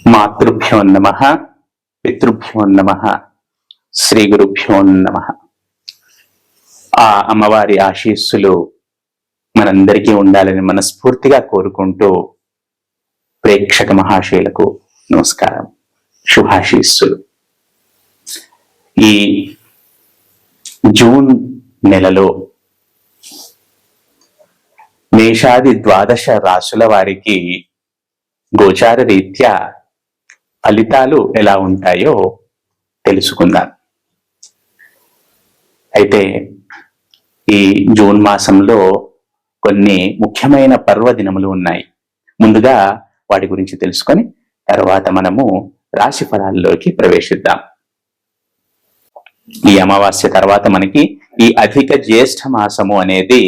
మాతృభ్యో నమః, పితృభ్యో నమః, శ్రీ గురుభ్యో నమః. ఆ అమ్మవారి ఆశీస్సులు మనందరికీ ఉండాలని మనస్ఫూర్తిగా కోరుకుంటూ ప్రేక్షక మహాశయులకు నమస్కారం, శుభాశీస్సులు. ఈ జూన్ నెలలో మేషాది 12 రాశుల వారికి గోచార రీత్యా ఫలితాలు ఎలా ఉంటాయో తెలుసుకుందాం. అయితే ఈ జూన్ మాసంలో కొన్ని ముఖ్యమైన పర్వదినములు ఉన్నాయి. ముందుగా వాటి గురించి తెలుసుకొని తర్వాత మనము రాశి ఫలాల్లోకి ప్రవేశిద్దాం. ఈ అమావాస్య తర్వాత మనకి ఈ అధిక జ్యేష్ఠ మాసము అనేది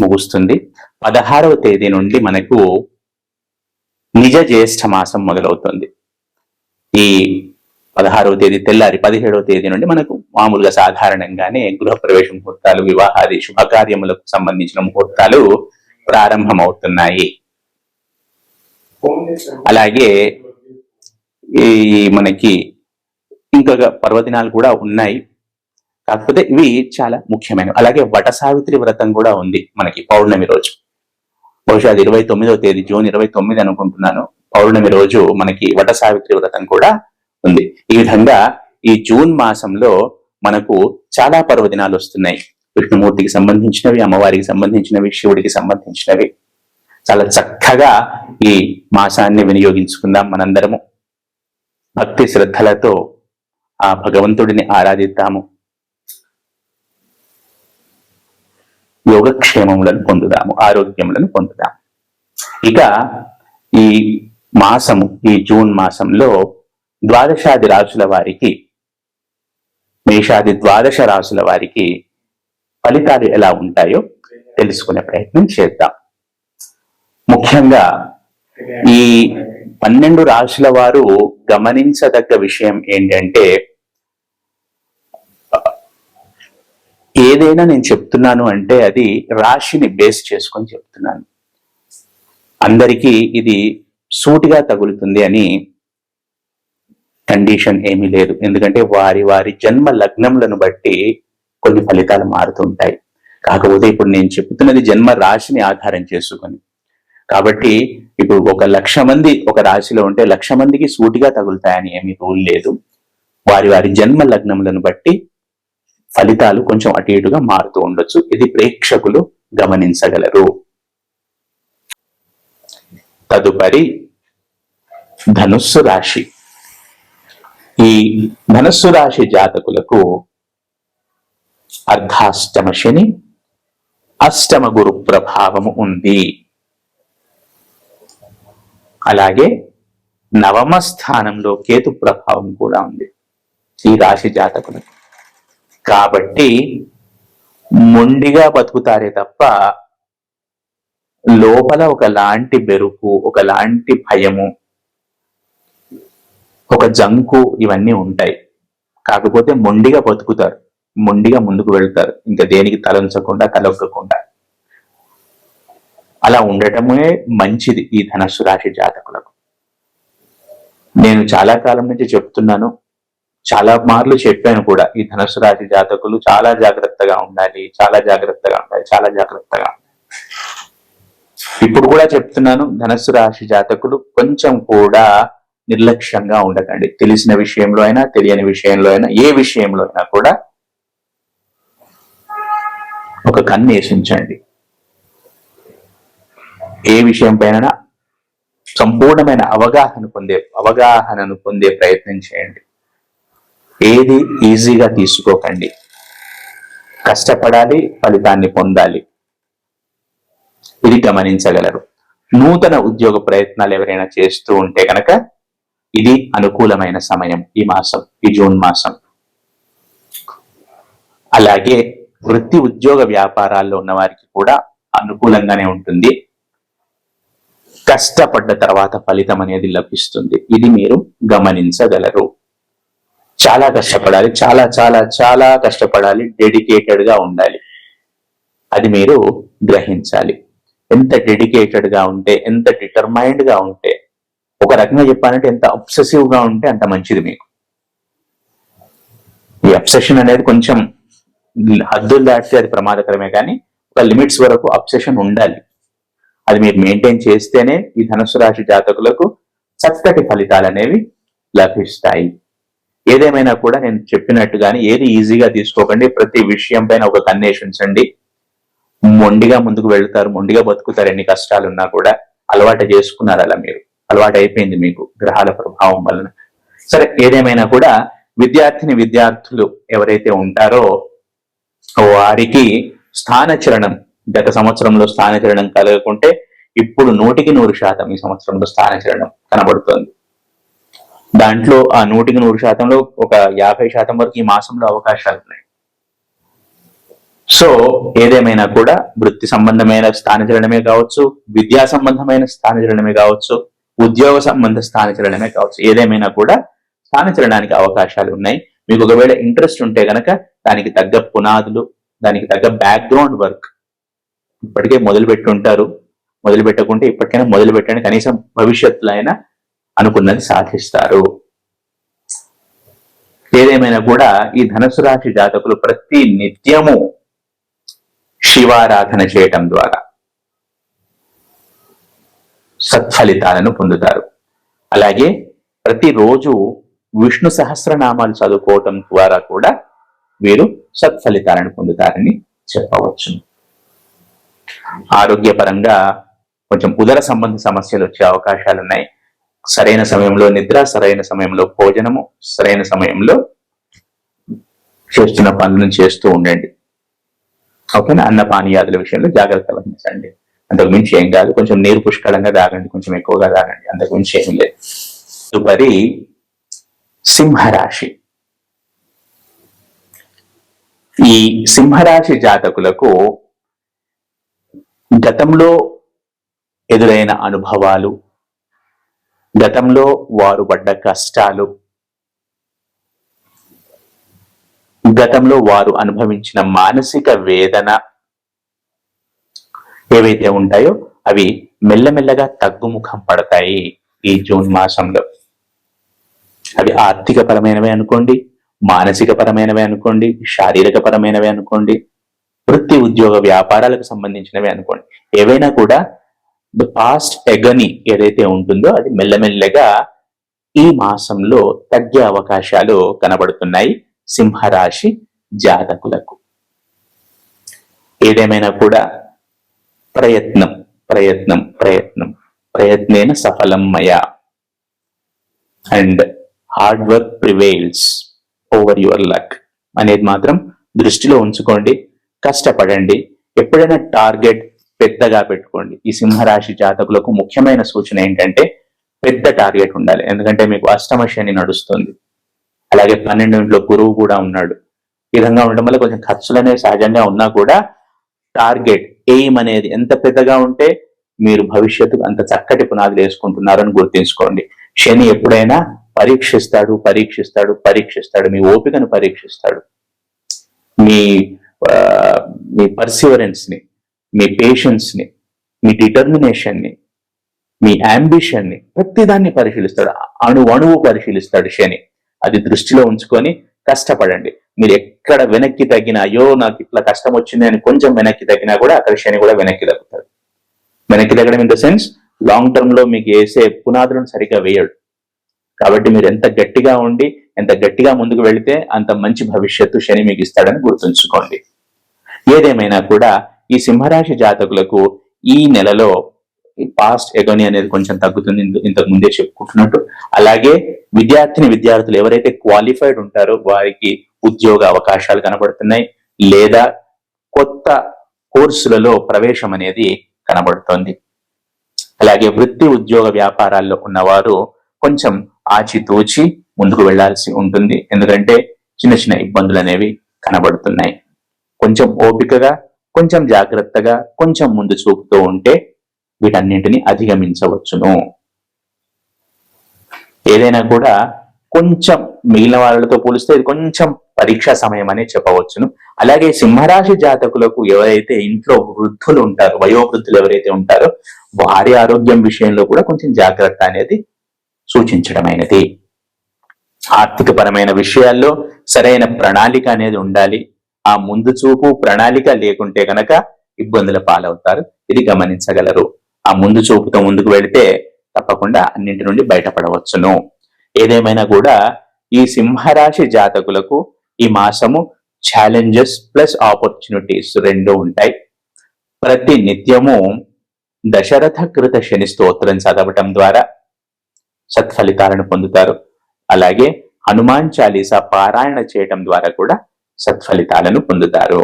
ముగుస్తుంది. 16వ తేదీ నుండి మనకు నిజ జ్యేష్ఠ మాసం మొదలవుతుంది. ఈ 16వ తేదీ తెల్లారి 17వ తేదీ నుండి మనకు మామూలుగా సాధారణంగానే గృహప్రవేశ ముహూర్తాలు, వివాహాది శుభకార్యములకు సంబంధించిన ముహూర్తాలు ప్రారంభమవుతున్నాయి. అలాగే ఈ మనకి ఇంకొక పర్వదినాలు కూడా ఉన్నాయి, కాకపోతే ఇవి చాలా ముఖ్యమైనవి. అలాగే వట సావిత్రి వ్రతం కూడా ఉంది మనకి పౌర్ణమి రోజు. బహుశా అది 29వ తేదీ, జూన్ 29 అనుకుంటున్నాను. పౌర్ణమి రోజు మనకి వట సావిత్రి వ్రతం కూడా ఉంది. ఈ విధంగా ఈ జూన్ మాసంలో మనకు చాలా పర్వదినాలు వస్తున్నాయి. విష్ణుమూర్తికి సంబంధించినవి, అమ్మవారికి సంబంధించినవి, శివుడికి సంబంధించినవి. చాలా చక్కగా ఈ మాసాన్ని వినియోగించుకుందాం. మనందరము భక్తి శ్రద్ధలతో ఆ భగవంతుడిని ఆరాధిద్దాము, యోగక్షేమములను పొందుదాము, ఆరోగ్యములను పొందుదాము. ఇక ఈ మాసము, ఈ జూన్ మాసంలో ద్వాదశాది రాశుల వారికి, మేషాది 12 రాశుల వారికి ఫలితాలు ఎలా ఉంటాయో తెలుసుకునే ప్రయత్నం చేద్దాం. ముఖ్యంగా ఈ 12 రాశుల వారు గమనించదగ్గ విషయం ఏంటంటే, ఏదైనా నేను చెప్తున్నాను అంటే అది రాశిని బేస్ చేసుకొని చెప్తున్నాను. అందరికీ ఇది సూటిగా తగులుతుంది అని కండిషన్ ఏమీ లేదు. ఎందుకంటే వారి వారి జన్మ లగ్నములను బట్టి కొన్ని ఫలితాలు మారుతుంటాయి. కాకపోతే ఇప్పుడు నేను చెప్తున్నది జన్మ రాశిని ఆధారం చేసుకొని, కాబట్టి ఇప్పుడు 1,00,000 మంది ఒక రాశిలో ఉంటే 1,00,000 మందికి సూటిగా తగులుతాయని ఏమీ రూల్ లేదు. వారి వారి జన్మ లగ్నములను బట్టి ఫలితాలు కొంచెం అటు ఇటుగా మారుతూ ఉండొచ్చు. ఇది ప్రేక్షకులు గమనించగలరు. తదుపరి ధనుస్సు రాశి. ఈ ధనుస్సు రాశి జాతకులకు అర్ధాష్టమ శని, అష్టమ గురు ప్రభావము ఉంది. అలాగే నవమ స్థానంలో కేతు ప్రభావం కూడా ఉంది ఈ రాశి జాతకులకు. కాబట్టి మొండిగా బతుకుతారే తప్ప లోపల ఒకలాంటి బెరుకు, ఒకలాంటి భయము, ఒక జంకు ఇవన్నీ ఉంటాయి. కాకపోతే మొండిగా బతుకుతారు, మొండిగా ముందుకు వెళ్తారు, ఇంకా దేనికి తలంచకుండా తలొక్కకుండా. అలా ఉండటమే మంచిది ఈ ధనస్సు రాశి జాతకులకు. నేను చాలా కాలం నుంచి చెప్తున్నాను, చాలా మార్లు చెప్పాను కూడా, ఈ ధనుసు రాశి జాతకులు చాలా జాగ్రత్తగా ఉండాలి, చాలా జాగ్రత్తగా ఉండాలి, చాలా జాగ్రత్తగా ఉండాలి. ఇప్పుడు కూడా చెప్తున్నాను, ధనుసు రాశి జాతకులు కొంచెం కూడా నిర్లక్ష్యంగా ఉండకండి. తెలిసిన విషయంలో అయినా, తెలియని విషయంలో అయినా, ఏ విషయంలో అయినా కూడా ఒక కన్ను వేసించండి. ఏ విషయం పైన సంపూర్ణమైన అవగాహనను పొందే ప్రయత్నం చేయండి. ఏది ఈజీగా తీసుకోకండి. కష్టపడాలి, ఫలితాన్ని పొందాలి. ఇది గమనించగలరు. నూతన ఉద్యోగ ప్రయత్నాలు ఎవరైనా చేస్తూ ఉంటే కనుక ఇది అనుకూలమైన సమయం ఈ మాసం, ఈ జూన్ మాసం. అలాగే వృత్తి ఉద్యోగ వ్యాపారాల్లో ఉన్న వారికి కూడా అనుకూలంగానే ఉంటుంది. కష్టపడ్డ తర్వాత ఫలితం అనేది లభిస్తుంది. ఇది మీరు గమనించగలరు. చాలా కష్టపడాలి, చాలా చాలా చాలా కష్టపడాలి, డెడికేటెడ్ గా ఉండాలి. అది మీరు గ్రహించాలి. ఎంత డెడికేటెడ్ గా ఉంటే, ఎంత డిటర్మైన్డ్ గా ఉంటే ఒక రకంగా చెప్పాలంటే ఎంత అబ్సెసివ్ గా ఉంటే అంత మంచిది మీకు. ఈ అబ్సెషన్ అనేది కొంచెం హద్దులు దాటితే అది ప్రమాదకరమే, కానీ ఒక లిమిట్స్ వరకు అబ్సెషన్ ఉండాలి. అది మీరు మెయింటైన్ చేస్తేనే ఈ ధనుసు రాశి జాతకులకు చక్కటి ఫలితాలు అనేవి లభిస్తాయి. ఏదేమైనా కూడా నేను చెప్పినట్టుగాని ఏది ఈజీగా తీసుకోకండి. ప్రతి విషయం పైన ఒక కన్నేసి ఉంచండి. మొండిగా ముందుకు వెళ్తారు, మొండిగా బతుకుతారు. ఎన్ని కష్టాలున్నా కూడా అలవాటు చేసుకున్నారు. అలా మీరు అలవాటు అయిపోయింది మీకు గ్రహాల ప్రభావం వలన. సరే, ఏదేమైనా కూడా విద్యార్థులు ఎవరైతే ఉంటారో వారికి స్థానచలనం, గత సంవత్సరంలో స్థానచలనం కలగకుంటే ఇప్పుడు 100% ఈ సంవత్సరంలో స్థానచలనం కనబడుతోంది. దాంట్లో ఆ 100%లో ఒక 50% వరకు ఈ మాసంలో అవకాశాలు ఉన్నాయి. సో ఏదేమైనా కూడా వృత్తి సంబంధమైన స్థానచలనమే కావచ్చు, విద్యా సంబంధమైన స్థానచలనమే కావచ్చు, ఉద్యోగ సంబంధ స్థానచలనమే కావచ్చు, ఏదేమైనా కూడా స్థానచలనానికి అవకాశాలు ఉన్నాయి. మీకు ఒకవేళ ఇంట్రెస్ట్ ఉంటే గనక దానికి తగ్గ పునాదులు, దానికి తగ్గ బ్యాక్గ్రౌండ్ వర్క్ ఇప్పటికే మొదలుపెట్టి ఉంటారు. మొదలు పెట్టకుంటే ఇప్పటికైనా మొదలు పెట్టండి. కనీసం భవిష్యత్తులో అయినా అనుకున్నది సాధిస్తారు. ఏదేమైనా కూడా ఈ ధనుసు రాశి జాతకులు ప్రతి నిత్యము శివారాధన చేయటం ద్వారా సత్ఫలితాలను పొందుతారు. అలాగే ప్రతిరోజు విష్ణు సహస్రనామాలు చదువుకోవటం ద్వారా కూడా వీరు సత్ఫలితాలను పొందుతారని చెప్పవచ్చు. ఆరోగ్యపరంగా కొంచెం ఉదర సంబంధ సమస్యలు వచ్చే అవకాశాలు ఉన్నాయి. సరైన సమయంలో నిద్ర, సరైన సమయంలో భోజనము, సరైన సమయంలో చేస్తున్న పనులను చేస్తూ ఉండండి. ఓకేనా? అన్నపానీయాదుల విషయంలో జాగ్రత్త వహించండి. అంతకు మించి ఏం కాదు. కొంచెం నీరు పుష్కలంగా తాగండి, కొంచెం ఎక్కువగా తాగండి, అంతకు మించి ఏం లేదు. తదుపరి సింహరాశి. ఈ సింహరాశి జాతకులకు గతంలో ఎదురైన అనుభవాలు, గతంలో వారు పడ్డ కష్టాలు, గతంలో వారు అనుభవించిన మానసిక వేదన ఏవైతే ఉంటాయో అవి మెల్లమెల్లగా తగ్గుముఖం పడతాయి ఈ జూన్ మాసంలో. అవి ఆర్థిక పరమైనవే అనుకోండి, మానసిక పరమైనవే అనుకోండి, శారీరక పరమైనవే అనుకోండి, వృత్తి ఉద్యోగ వ్యాపారాలకు సంబంధించినవి అనుకోండి. ఏవైనా కూడా ద పాస్ట్ ఎగని ఏదైతే ఉంటుందో అది మెల్లమెల్లగా ఈ మాసంలో తగ్గే అవకాశాలు కనబడుతున్నాయి సింహరాశి జాతకులకు. ఏదేమైనా కూడా ప్రయత్నం ప్రయత్నం ప్రయత్నం ప్రయత్నేన సఫలం మయా and hard work prevails over your luck అనేది మాత్రం దృష్టిలో ఉంచుకోండి. కష్టపడండి. ఎప్పుడైనా టార్గెట్ పెద్దగా పెట్టుకోండి. ఈ సింహరాశి జాతకులకు ముఖ్యమైన సూచన ఏంటంటే పెద్ద టార్గెట్ ఉండాలి. ఎందుకంటే మీకు అష్టమ శని నడుస్తుంది, అలాగే 12 గురువు కూడా ఉన్నాడు. ఈ విధంగా ఉండడం వల్ల కొంచెం ఖర్చులు అనేవి సహజంగా ఉన్నా కూడా టార్గెట్ ఎయిమ్ అనేది ఎంత పెద్దగా ఉంటే మీరు భవిష్యత్తుకు అంత చక్కటి పునాదులు వేసుకుంటున్నారని గుర్తుంచుకోండి. శని ఎప్పుడైనా పరీక్షిస్తాడు పరీక్షిస్తాడు పరీక్షిస్తాడు. మీ ఓపికను పరీక్షిస్తాడు, మీ పర్సివరెన్స్ ని, మీ పేషెన్స్ ని, మీ డిటర్మినేషన్ ని, మీ అంబిషన్ ని, ప్రతిదాన్ని పరిశీలిస్తాడు. అణువు పరిశీలిస్తాడు శని. అది దృష్టిలో ఉంచుకొని కష్టపడండి. మీరు ఎక్కడ వెనక్కి తగ్గినా, అయ్యో నాకు ఇట్లా కష్టం వచ్చింది అని కొంచెం వెనక్కి తగ్గినా కూడా అక్కడ శని కూడా వెనక్కి తగ్గుతాడు. వెనక్కి తగ్గడం in the sense long term లో మీకు వేసే పునాదులను సరిగ్గా వేయడు. కాబట్టి మీరు ఎంత గట్టిగా ఉండి ఎంత గట్టిగా ముందుకు వెళితే అంత మంచి భవిష్యత్తు శని మీకు ఇస్తాడని గుర్తుంచుకోండి. ఏదేమైనా కూడా ఈ సింహరాశి జాతకులకు ఈ నెలలో పాస్ట్ ఎగోని అనేది కొంచెం తగ్గుతుంది, ఇంతకు ముందే చెప్పుకుంటున్నట్టు. అలాగే విద్యార్థులు ఎవరైతే క్వాలిఫైడ్ ఉంటారో వారికి ఉద్యోగ అవకాశాలు కనబడుతున్నాయి, లేదా కొత్త కోర్సులలో ప్రవేశం అనేది కనబడుతోంది. అలాగే వృత్తి ఉద్యోగ వ్యాపారాల్లో ఉన్నవారు కొంచెం ఆచితూచి ముందుకు వెళ్లాల్సి ఉంటుంది. ఎందుకంటే చిన్న చిన్న ఇబ్బందులు అనేవి కనబడుతున్నాయి. కొంచెం ఓపికగా, కొంచెం జాగ్రత్తగా, కొంచెం ముందు చూపుతూ ఉంటే వీటన్నింటినీ అధిగమించవచ్చును. ఏదైనా కూడా కొంచెం మిగిలిన వాళ్ళతో పోలిస్తే ఇది కొంచెం పరీక్షా సమయం అనే చెప్పవచ్చును. అలాగే సింహరాశి జాతకులకు ఎవరైతే ఇంట్లో వృద్ధులు ఉంటారో, వయోవృద్ధులు ఎవరైతే ఉంటారో వారి ఆరోగ్యం విషయంలో కూడా కొంచెం జాగ్రత్త అనేది సూచించడమైనది. ఆర్థిక పరమైన విషయాల్లో సరైన ప్రణాళిక అనేది ఉండాలి. ఆ ముందు చూపు ప్రణాళిక లేకుంటే గనక ఇబ్బందుల పాలవుతారు. ఇది గమనించగలరు. ఆ ముందు చూపుతో ముందుకు వెళితే తప్పకుండా అన్నింటి నుండి బయటపడవచ్చును. ఏదేమైనా కూడా ఈ సింహరాశి జాతకులకు ఈ మాసము ఛాలెంజెస్ ప్లస్ ఆపర్చునిటీస్ రెండు ఉంటాయి. ప్రతి నిత్యము దశరథ కృత శని స్తోత్రం చదవటం ద్వారా సత్ఫలితాలను పొందుతారు. అలాగే హనుమాన్ చాలీసా పారాయణ చేయటం ద్వారా కూడా సత్ఫలితాలను పొందుతారు.